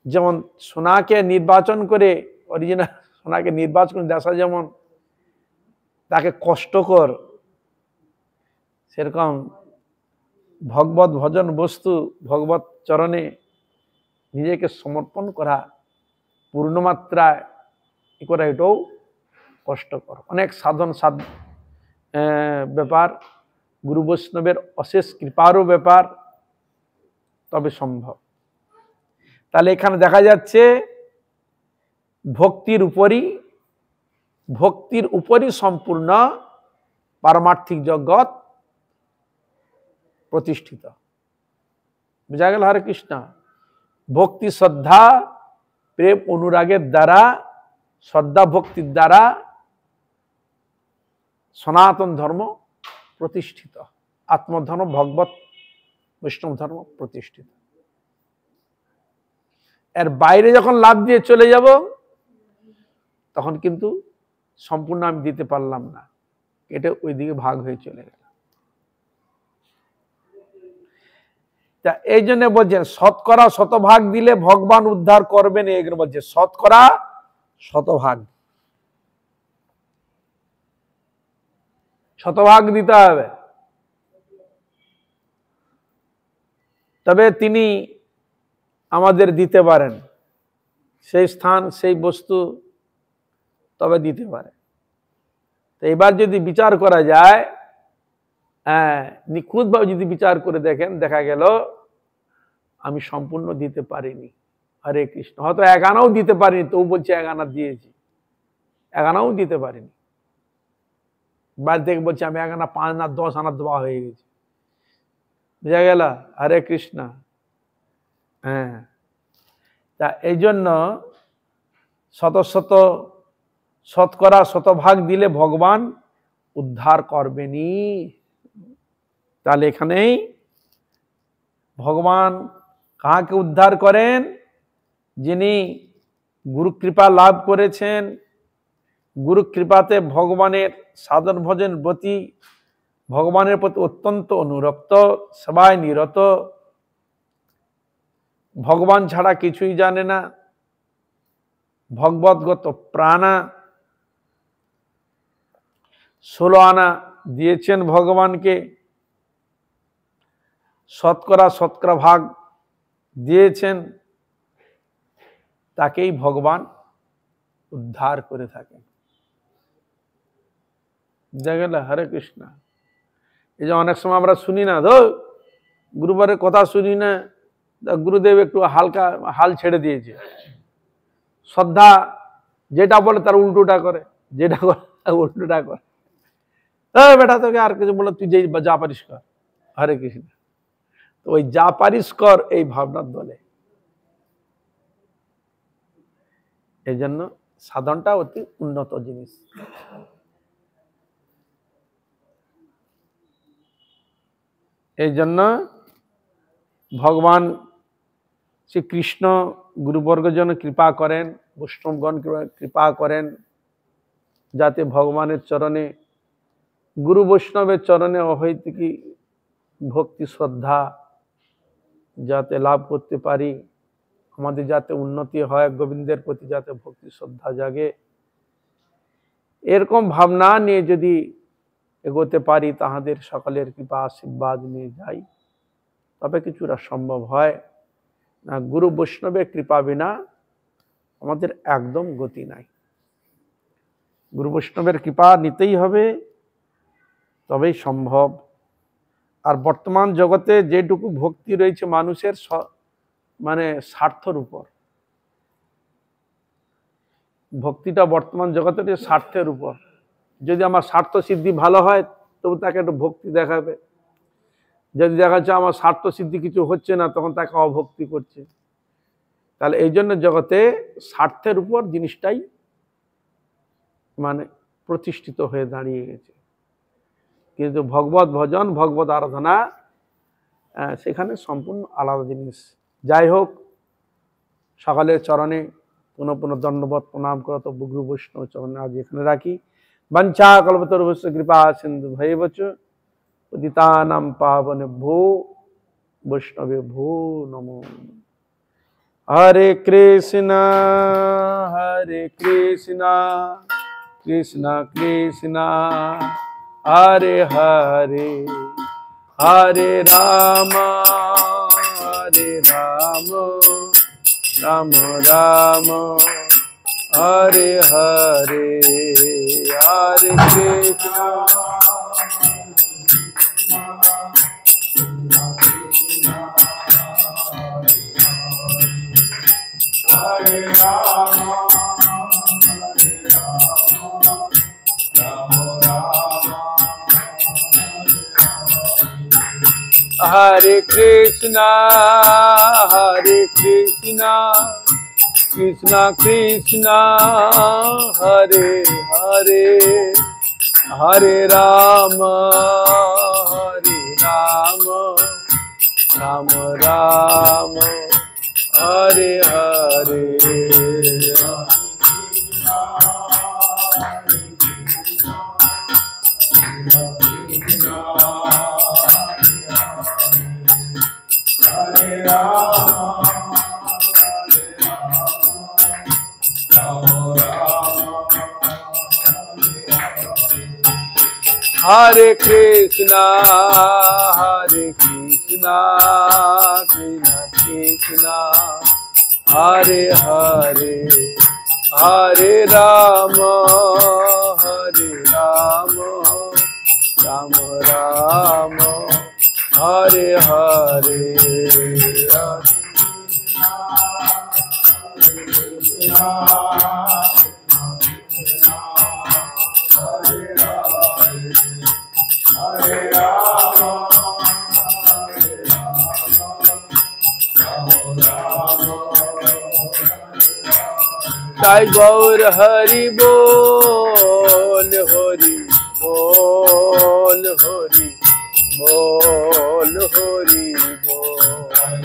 যেমন সোনাকে নির্বাচন করে, অরিজিনাল সোনাকে নির্বাচন করে দেখা যেমন তাকে কষ্টকর, সেরকম ভগবত ভজন বস্তু, ভগবত চরণে নিজেকে সমর্পণ করা, পূর্ণমাত্রায় ই করা, এটাও কষ্টকর। অনেক সাধন ব্যাপার, গুরু বৈষ্ণবের অশেষ কৃপারও ব্যাপার, তবে সম্ভব। তাহলে এখানে দেখা যাচ্ছে ভক্তির উপরই সম্পূর্ণ পারমার্থিক জগৎ প্রতিষ্ঠিত। বুঝা গেল? হরে কৃষ্ণ। ভক্তি শ্রদ্ধা প্রেম অনুরাগের দ্বারা, শ্রদ্ধা ভক্তির দ্বারা সনাতন ধর্ম প্রতিষ্ঠিত, আত্মধর্ম, ভগবত বৈষ্ণব ধর্ম প্রতিষ্ঠিত। এর বাইরে যখন লাভ দিয়ে চলে যাব, তখন কিন্তু সম্পূর্ণ আমি দিতে পারলাম না, এটা ওইদিকে ভাগ হয়ে চলে গেল। তা এই জন্য বলছেন শতকরা শতভাগ দিলে ভগবান উদ্ধার করবেন। এগুলো বলছে শতকরা শতভাগ, শতভাগ দিতে হবে, তবে তিনি আমাদের দিতে পারেন সেই স্থান, সেই বস্তু, তবে দিতে পারে। তো এবার যদি বিচার করা যায়, নিখুঁতভাবে যদি বিচার করে দেখেন, দেখা গেল আমি সম্পূর্ণ দিতে পারিনি। হরে কৃষ্ণ। হয়তো 1 আনাও দিতে পারিনি, তো বলছে 1 আনা দিয়েছি, 1 আনাও দিতে পারিনি। বাড়ি থেকে বলছে আমি 1 আনা, 5 আনা, 10 আনা দেওয়া হয়ে গেছে। বুঝা গেল? হরে কৃষ্ণ। তা এই জন্য শতকরা শতভাগ দিলে ভগবান উদ্ধার করবেনি। তাহলে এখানেই ভগবান কাকে উদ্ধার করেন? যিনি গুরু কৃপা লাভ করেছেন, গুরু কৃপাতে ভগবানের সাধন ভজন প্রতি, ভগবানের প্রতি অত্যন্ত অনুরক্ত, সেবায় নিরত, ভগবান ছাড়া কিছুই জানে না, ভগবৎগত প্রাণা, 16 আনা দিয়েছেন ভগবানকে, শতকরা ভাগ দিয়েছেন, তাকেই ভগবান উদ্ধার করে থাকেন। বুঝা গেল? হরে কৃষ্ণ। এই যে অনেক সময় আমরা শুনি না, গুরুবারের কথা শুনি না, গুরুদেব একটু হালকা হাল ছেড়ে দিয়েছে, শ্রদ্ধা যেটা বলে তার উল্টোটা করে, যেটা করে উল্টোটা করে। বেটা তোকে আর কিছু বলে, তুই যা পারিস কর। হরে কৃষ্ণ। তো ওই যা পারিস কর, এই ভাবনার দলে। এই জন্য সাধনটা অতি উন্নত জিনিস। এই জন্য ভগবান শ্রীকৃষ্ণ গুরুবর্গ যেন কৃপা করেন, বৈষ্ণবগণ কৃপা করেন, যাতে ভগবানের চরণে, গুরু বৈষ্ণবের চরণে অহৈতুকী ভক্তি শ্রদ্ধা যাতে লাভ করতে পারি, আমাদের যাতে উন্নতি হয়, গোবিন্দের প্রতি যাতে ভক্তি শ্রদ্ধা জাগে, এরকম ভাবনা নিয়ে যদি এগোতে পারি, তাহাদের সকলের কৃপা আশীর্বাদ নিয়ে যাই, তবে কিছুটা সম্ভব হয়। না, গুরু বৈষ্ণবের কৃপা বিনা আমাদের একদম গতি নাই। গুরু বৈষ্ণবের কৃপা নিতেই হবে, তবেই সম্ভব। আর বর্তমান জগতে যেটুকু ভক্তি রয়েছে মানুষের, মানে স্বার্থের উপর ভক্তিটা, বর্তমান জগতের স্বার্থের উপর। যদি আমার স্বার্থ সিদ্ধি ভালো হয়, তবু তাকে একটু ভক্তি দেখাবে। যদি দেখা যাচ্ছে আমার স্বার্থ সিদ্ধি কিছু হচ্ছে না, তখন তাকে অভক্তি করছে। তাহলে এই জন্য জগতে স্বার্থের উপর জিনিসটাই মানে প্রতিষ্ঠিত হয়ে দাঁড়িয়ে গেছে। কিন্তু ভগবত ভজন, ভগবত আরাধনা সেখানে সম্পূর্ণ আলাদা জিনিস। যাই হোক, সকালের চরণে পুনঃ পুনঃ দণ্ডবত প্রণাম করত গুরু বৈষ্ণব চরণে আজ এখানে রাখি। বাঞ্ছা কল্পতরুভ্যশ্চ কৃপা সিন্ধু ভৈবচ পতিতানাং পাবনেভ্যো বৈষ্ণবেভ্যো নমো। হরে কৃষ্ণ কৃষ্ণ কৃষ্ণ হরে হরে, হরে রাম রাম রাম হরে হরে, হরে কৃষ্ণ হরে রাম হরে কৃষ্ণ কৃষ্ণ কৃষ্ণ হরে হরে, হরে রাম রাম রাম হরে হরে। हरे कृष्णा कृष्णा कृष्णा हरे हरे, हरे राम राम राम हरे हरे। जय गौर हरि बोल, हरि बोल, हरि बोल, हरि बोल।